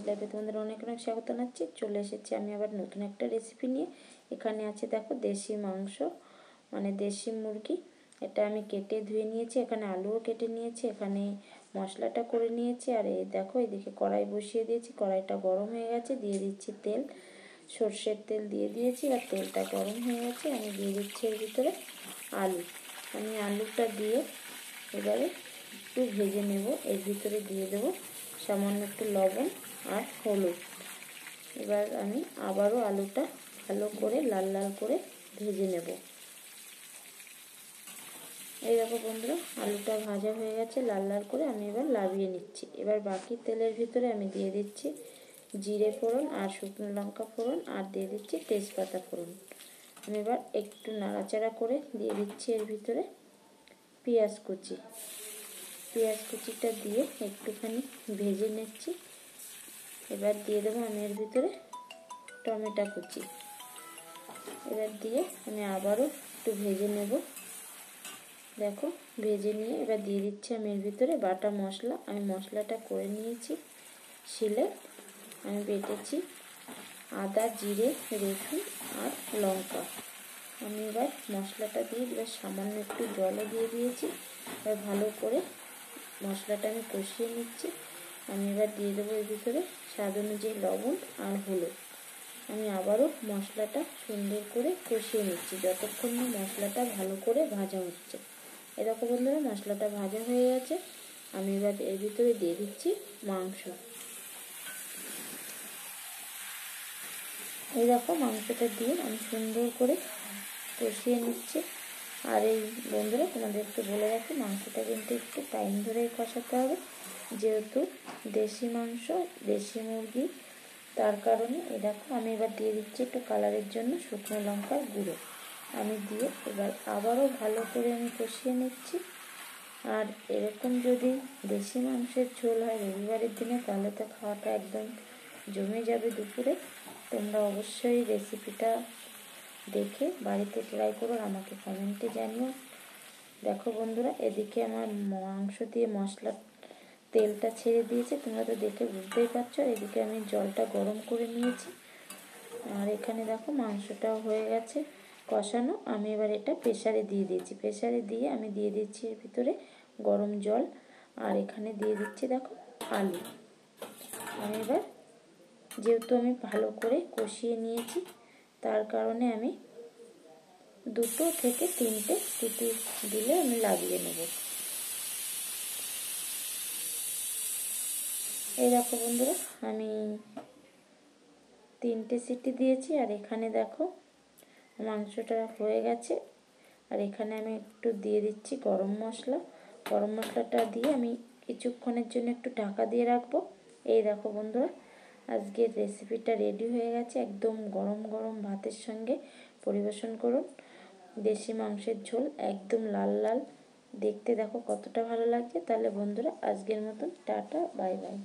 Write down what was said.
লাইফে তোমাদের অনেক অনেক স্বাগত জানাচ্ছি। চলে এসেছি আমি আবার নতুন একটা রেসিপি নিয়ে। এখানে আছে দেখো দেশি মাংস, মানে দেশি মুরগি। এটা আমি কেটে ধুয়ে নিয়েছি, এখানে আলুও কেটে নিয়েছি, এখানে মশলাটা করে নিয়েছি। আর এই দেখো এদিকে কড়াই বসিয়ে দিয়েছি, কড়াইটা গরম হয়ে গেছে, দিয়ে দিচ্ছি তেল। সর্ষের তেল দিয়ে দিয়েছি, আর তেলটা গরম হয়ে গেছে। আমি দিয়ে দিচ্ছি এর ভিতরে আলু। আমি আলুটা দিয়ে এবারে একটু ভেজে নেব। এর ভিতরে দিয়ে দেবো সামান্য একটু লবণ আর হলুদ। এবার আমি আবারও আলুটা ভালো করে লাল লাল করে ভেজে নেব। এই দেখো বন্ধুরা, আলুটা ভাজা হয়ে গেছে লাল লাল করে। আমি এবার নামিয়ে নিচ্ছি। এবার বাকি তেলের ভিতরে আমি দিয়ে দিচ্ছি জিরে ফোড়ন আর শুকনো লঙ্কা ফোড়ন, আর দিয়ে দিচ্ছি তেজপাতা ফোড়ন। আমি এবার একটু নাড়াচাড়া করে দিয়ে দিচ্ছি এর ভিতরে পেঁয়াজ কুচি। পেঁয়াজ কুচিটা দিয়ে একটুখানি ভেজে নিচ্ছি। এবার দিয়ে দেবো আমি এর ভিতরে টমেটো কুচি। এবার দিয়ে আমি আবারও একটু ভেজে নেব। দেখো ভেজে নিয়ে এবার দিয়ে দিচ্ছি আমি এর ভিতরে বাটা মশলা। আমি মশলাটা করে নিয়েছি শিলে, আমি বেটেছি আদা, জিরে, রসুন আর লঙ্কা। আমি এবার মশলাটা দিয়ে এবার সামান্য একটু জলও দিয়ে দিয়েছি। এবার ভালো করে মশলাটা আমি কষিয়ে নিচ্ছি। আমি এবার দিয়ে দেবো এর ভিতরে স্বাদ অনুযায়ী লবণ আর হলুদ। আমি আবারও মশলাটা সুন্দর করে কষিয়ে নিচ্ছি যতক্ষণ না মশলাটা ভালো করে ভাজা হচ্ছে। এরকম বন্ধুরা মশলাটা ভাজা হয়ে গেছে। আমি এবার এর ভিতরে দিয়ে দিচ্ছি মাংস। এই দেখো মাংসটা দিয়ে আমি সুন্দর করে কষিয়ে নিচ্ছি। আর এই বন্ধুরা তোমাদেরকে বলে রাখি, মাংসটা কিন্তু একটু টাইম ধরেই কষাতে হবে, যেহেতু দেশি মাংস, দেশি মুরগি, তার কারণে। এই দেখো আমি এবার দিয়ে দিচ্ছি একটু কালারের জন্য শুকনো লঙ্কার গুঁড়ো। আমি দিয়ে এবার আবারও ভালো করে আমি কষিয়ে নিচ্ছি। আর এরকম যদি দেশি মাংসের ঝোল হয় রবিবারের দিনে, তাহলে তো খাওয়াটা একদম জমে যাবে দুপুরে। তোমরা অবশ্যই রেসিপিটা দেখে বাড়িতে ট্রাই করো, আমাকে কমেন্টে জানিও। দেখো বন্ধুরা, এদিকে আমার মাংস দিয়ে মশলা তেলটা ছেড়ে দিয়েছে, তোমরা তো দেখে বুঝতেই পারছো। এদিকে আমি জলটা গরম করে নিয়েছি। আর এখানে দেখো মাংসটাও হয়ে গেছে কষানো। আমি এবার এটা প্রেসারে দিয়ে দিয়েছি। প্রেসারে দিয়ে আমি দিয়ে দিচ্ছি এর ভিতরে গরম জল, আর এখানে দিয়ে দিচ্ছি দেখো আলু। আমি এবার যেহেতু আমি ভালো করে কষিয়ে নিয়েছি, তার কারণে আমি 2 থেকে 3টে সিটি দিলে আমি লাগিয়ে নেব। এই দেখো বন্ধুরা, আমি 3টে সিটি দিয়েছি। আর এখানে দেখো মাংসটা হয়ে গেছে। আর এখানে আমি একটু দিয়ে দিচ্ছি গরম মশলা। গরম মশলাটা দিয়ে আমি কিছুক্ষণের জন্য একটু ঢাকা দিয়ে রাখবো। এই দেখো বন্ধুরা, আজকের রেসিপিটা রেডি হয়ে গেছে। একদম গরম গরম ভাতের সঙ্গে পরিবেশন করুন। দেশি মাংসের ঝোল একদম লাল লাল, দেখতে দেখো কতটা ভালো লাগছে। তাহলে বন্ধুরা আজকের মতন টাটা, বাই বাই।